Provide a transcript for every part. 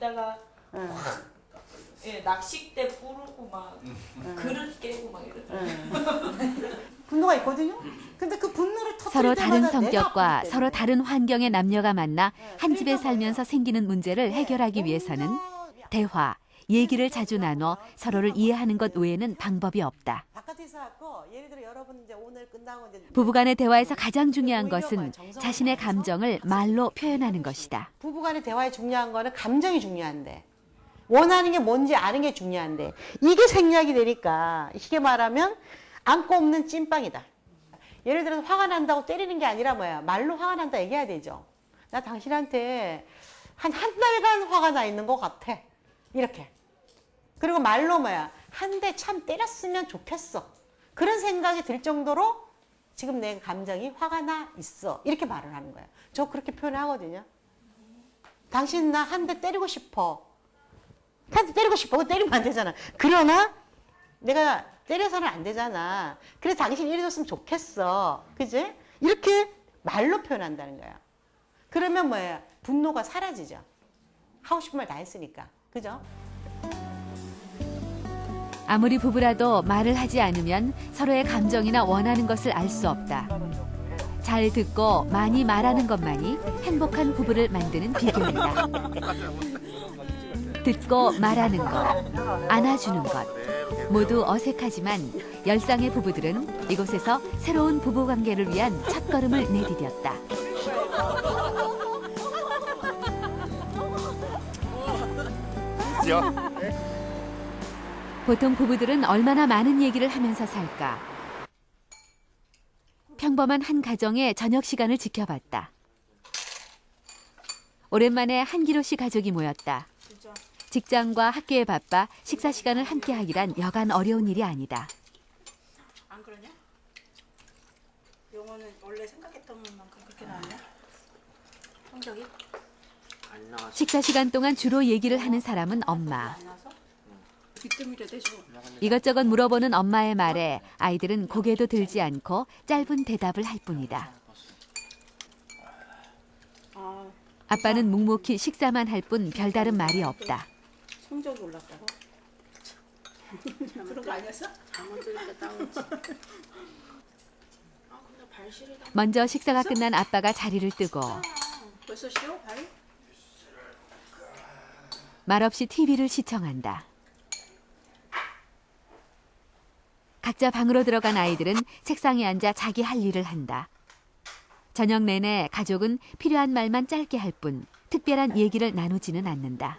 이따가 예, 낚싯대 부르고 막 그릇 깨고 막 이러더라고요. 분노가 있거든요. 근데 그 분노를 터뜨릴 서로 다른 때마다 내가 성격과 아프기 서로 때문에. 다른 환경의 남녀가 만나 한 집에 그러니까 살면서 뭐예요? 생기는 문제를 해결하기 위해서는 대화, 얘기를 자주 나눠 서로를 이해하는 것 외에는 방법이 없다. 바깥에서 하고 예를 들어 여러분 이제 오늘 끝나고 이제 부부간의 대화에서 가장 중요한 것은 자신의 감정을 말로 표현하는 것이다. 부부간의 대화에 중요한 거는 감정이 중요한데 원하는 게 뭔지 아는 게 중요한데 이게 생략이 되니까 쉽게 말하면 안고 없는 찐빵이다. 예를 들어서 화가 난다고 때리는 게 아니라 뭐야 말로 화가 난다 얘기해야 되죠. 나 당신한테 한 달간 화가 나 있는 것 같아. 이렇게. 그리고 말로 뭐야 한 대 참 때렸으면 좋겠어. 그런 생각이 들 정도로 지금 내 감정이 화가 나 있어. 이렇게 말을 하는 거예요. 저 그렇게 표현하거든요. 당신 나 한 대 때리고 싶어. 한 대 때리고 싶어. 그거 때리면 안 되잖아. 그러나 내가 때려서는 안 되잖아. 그래서 당신이 이래줬으면 좋겠어. 그지? 이렇게 말로 표현한다는 거야. 그러면 뭐예요? 분노가 사라지죠. 하고 싶은 말 다 했으니까. 그죠? 아무리 부부라도 말을 하지 않으면 서로의 감정이나 원하는 것을 알 수 없다. 잘 듣고 많이 말하는 것만이 행복한 부부를 만드는 비결이다. 듣고 말하는 것, 안아주는 것, 모두 어색하지만 열상의 부부들은 이곳에서 새로운 부부관계를 위한 첫걸음을 내디뎠다. 보통 부부들은 얼마나 많은 얘기를 하면서 살까? 평범한 한 가정의 저녁 시간을 지켜봤다. 오랜만에 한기로 씨 가족이 모였다. 직장과 학교에 바빠 식사 시간을 함께 하기란 여간 어려운 일이 아니다. 안 그러냐? 영어는 원래 생각했던 만큼 그렇게 나왔냐? 성적이? 안 나왔어. 식사 시간 동안 주로 얘기를 하는 사람은 엄마. 안 나와서? 뒷뜸이래 되죠. 이것저것 물어보는 엄마의 말에 아이들은 고개도 들지 않고 짧은 대답을 할 뿐이다. 아, 아빠는 묵묵히 식사만 할 뿐 별다른 말이 없다. 성적이 올랐다고? 그런 거 아니었어? 잠을 들니까 따오지. 아, 근데 발실이다. 먼저 식사가 끝난 아빠가 자리를 뜨고 벌써 쉬어? 발? 말없이 TV를 시청한다. 각자 방으로 들어간 아이들은 책상에 앉아 자기 할 일을 한다. 저녁 내내 가족은 필요한 말만 짧게 할 뿐 특별한 얘기를 나누지는 않는다.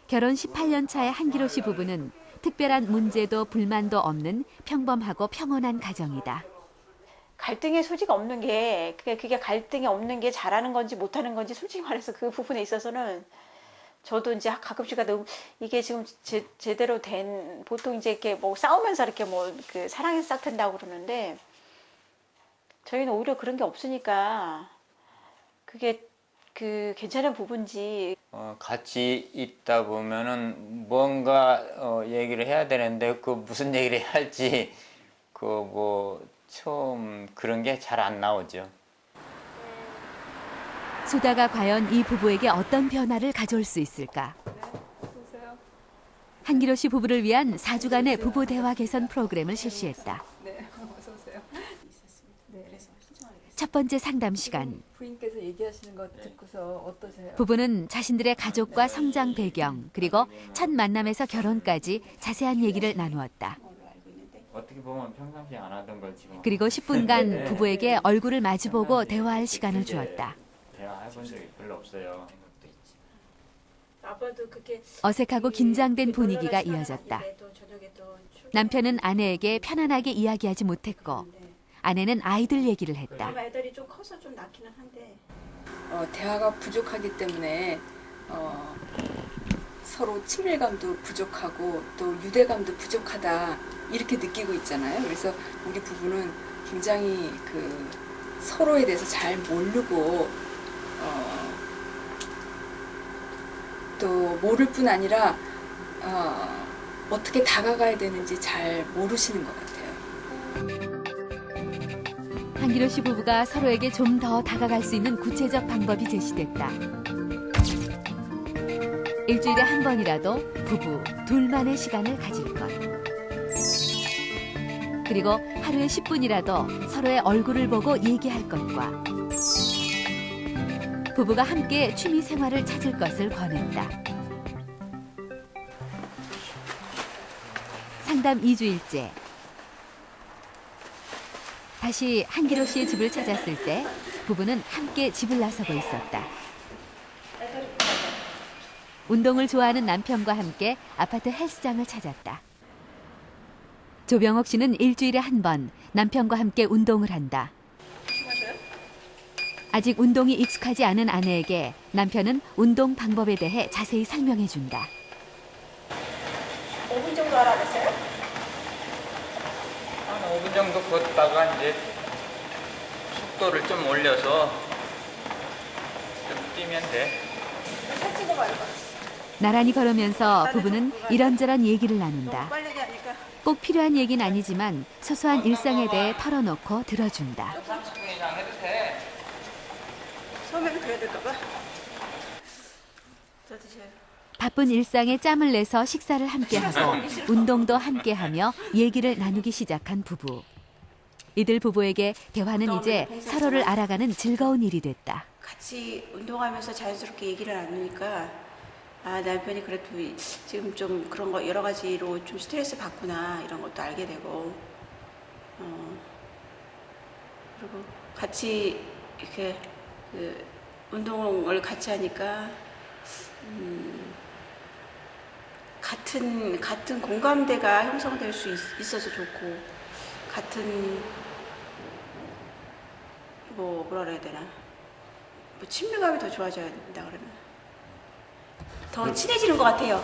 결혼 18년 차의 한기로 씨 부부는 특별한 문제도 불만도 없는 평범하고 평온한 가정이다. 갈등의 소지가 없는 게 그게 갈등이 없는 게 잘하는 건지 못하는 건지 솔직히 말해서 그 부분에 있어서는 저도 이제 가끔씩 너무 이게 지금 제대로 된 보통 이제 이렇게 뭐 싸우면서 이렇게 뭐 그 사랑이 싹 튼다고 그러는데 저희는 오히려 그런 게 없으니까 그게 그 괜찮은 부분지. 같이 있다 보면은 뭔가 얘기를 해야 되는데 그 무슨 얘기를 해야 할지 그 뭐 처음 그런 게 잘 안 나오죠. 수다가 과연 이 부부에게 어떤 변화를 가져올 수 있을까? 한기로 씨 부부를 위한 4주간의 부부 대화 개선 프로그램을 실시했다. 첫 번째 상담 시간. 부인께서 얘기하시는 거 듣고서 어떠세요? 부부는 자신들의 가족과 성장 배경, 그리고 첫 만남에서 결혼까지 자세한 얘기를 나누었다. 어떻게 보면 평상시에 안 하던 걸 지금 그리고 10분간 부부에게 얼굴을 마주보고 대화할 시간을 주었다. 대화해본 적이 별로 없어요. 아빠도 그게 어색하고 긴장된 분위기가 이어졌다. 남편은 아내에게 편안하게 이야기하지 못했고 아내는 아이들 얘기를 했다. 애들이 좀 커서 좀 낳기는 한데 대화가 부족하기 때문에 서로 친밀감도 부족하고 또 유대감도 부족하다 이렇게 느끼고 있잖아요. 그래서 우리 부부는 굉장히 그 서로에 대해서 잘 모르고 또 모를 뿐 아니라 어떻게 다가가야 되는지 잘 모르시는 것 같아요. 한기로 씨 부부가 서로에게 좀 더 다가갈 수 있는 구체적 방법이 제시됐다. 일주일에 한 번이라도 부부 둘만의 시간을 가질 것. 그리고 하루에 10분이라도 서로의 얼굴을 보고 얘기할 것과 부부가 함께 취미 생활을 찾을 것을 권했다. 상담 2주일째. 다시 한기로 씨의 집을 찾았을 때 부부는 함께 집을 나서고 있었다. 운동을 좋아하는 남편과 함께 아파트 헬스장을 찾았다. 조병옥 씨는 일주일에 한 번 남편과 함께 운동을 한다. 아직 운동이 익숙하지 않은 아내에게 남편은 운동 방법에 대해 자세히 설명해 준다. 5분 정도 하라 그랬어요? 한 5분 정도 걷다가 이제 속도를 좀 올려서 좀 뛰면 돼. 사진 거 말고. 나란히 걸으면서 부부는 이런저런 얘기를 나눈다. 빨리 하니까. 꼭 필요한 얘기는 아니지만 소소한 일상에 대해 털어놓고 들어준다. 30분 이상 해도 돼. 소맥을 줘야 될까 봐. 저 드세요. 바쁜 일상에 짬을 내서 식사를 함께하고 운동도 함께하며 얘기를 나누기 시작한 부부. 이들 부부에게 대화는 이제 서로를 알아가는 즐거운 일이 됐다. 같이 운동하면서 자연스럽게 얘기를 나누니까 아, 남편이 그래도 지금 좀 그런 거 여러 가지로 좀 스트레스 받구나 이런 것도 알게 되고 그리고 같이 이렇게 그 운동을 같이 하니까 같은 공감대가 형성될 수 있어서 좋고 같은 뭐라 그래야 되나 친밀감이 더 좋아져야 된다 그러면 더 친해지는 것 같아요.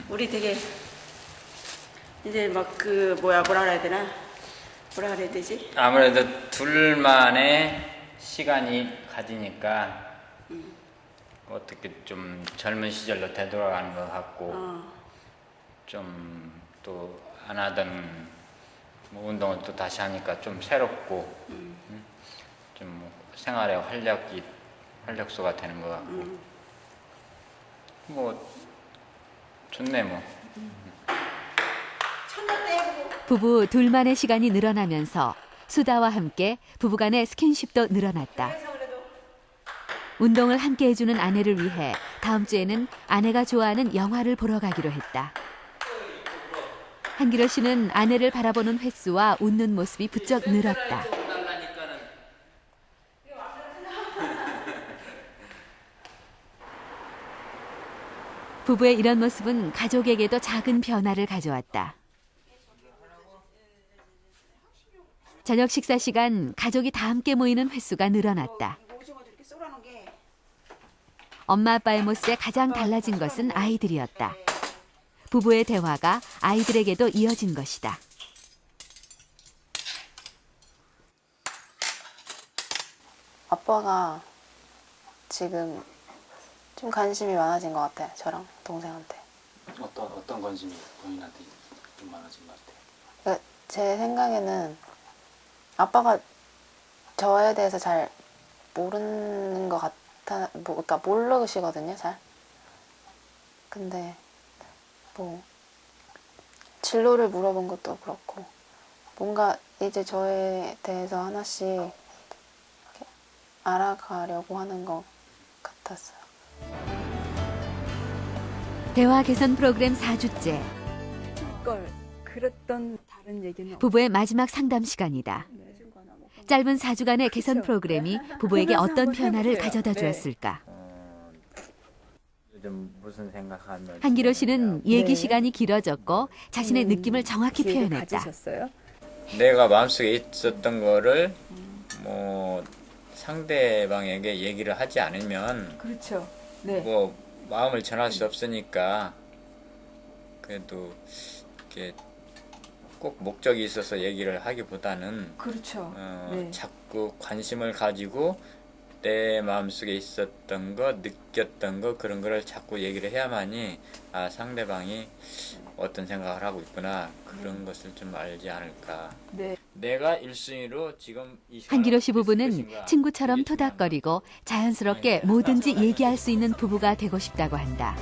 우리 되게 이제 막 그 뭐라 그래야 되나 뭐라 그래야 되지? 아무래도 둘만의 시간이 가지니까 어떻게 좀 젊은 시절로 되돌아가는 것 같고 좀 또 안 하던 뭐 운동을 또 다시 하니까 좀 새롭고 좀 생활의 활력소가 되는 것 같고 뭐 좋네 뭐. 부부 둘만의 시간이 늘어나면서 수다와 함께 부부간의 스킨십도 늘어났다. 운동을 함께 해주는 아내를 위해 다음 주에는 아내가 좋아하는 영화를 보러 가기로 했다. 한기로 씨는 아내를 바라보는 횟수와 웃는 모습이 부쩍 늘었다. 부부의 이런 모습은 가족에게도 작은 변화를 가져왔다. 저녁 식사 시간 가족이 다 함께 모이는 횟수가 늘어났다. 엄마 아빠의 모습에 가장 달라진 것은 아이들이었다. 부부의 대화가 아이들에게도 이어진 것이다. 아빠가 지금 좀 관심이 많아진 것 같아요. 저랑 동생한테. 어떤 관심이 본인한테 좀 많아진 것 같아요? 그러니까 제 생각에는 아빠가 저에 대해서 잘 모르는 것 같아, 그러니까 모르시거든요, 잘. 근데 뭐 진로를 물어본 것도 그렇고 뭔가 이제 저에 대해서 하나씩 이렇게 알아가려고 하는 것 같았어요. 대화 개선 프로그램 4주째. 그랬던 다른 얘기는 부부의 마지막 상담 시간이다. 짧은 4주간의 개선 프로그램이 부부에게 어떤 변화를 가져다 주었을까? 요즘 무슨 생각하면 한기로 씨는 얘기 시간이 길어졌고 자신의 느낌을 정확히 표현했다. 내가 마음속에 있었던 거를 뭐 상대방에게 얘기를 하지 않으면 그렇죠. 네. 뭐 마음을 전할 수 없으니까 그래도 이렇게 꼭 목적이 있어서 얘기를 하기보다는 그렇죠. 네. 자꾸 관심을 가지고 내 마음속에 있었던 거, 느꼈던 거 그런 거를 자꾸 얘기를 해야만이 아 상대방이 어떤 생각을 하고 있구나 그런 것을 좀 알지 않을까. 네. 내가 1순위로 지금 이 한기로 씨 부부는 친구처럼 토닥거리고 자연스럽게 뭐든지 얘기할 수 있는 부부가 되고 싶다고 한다.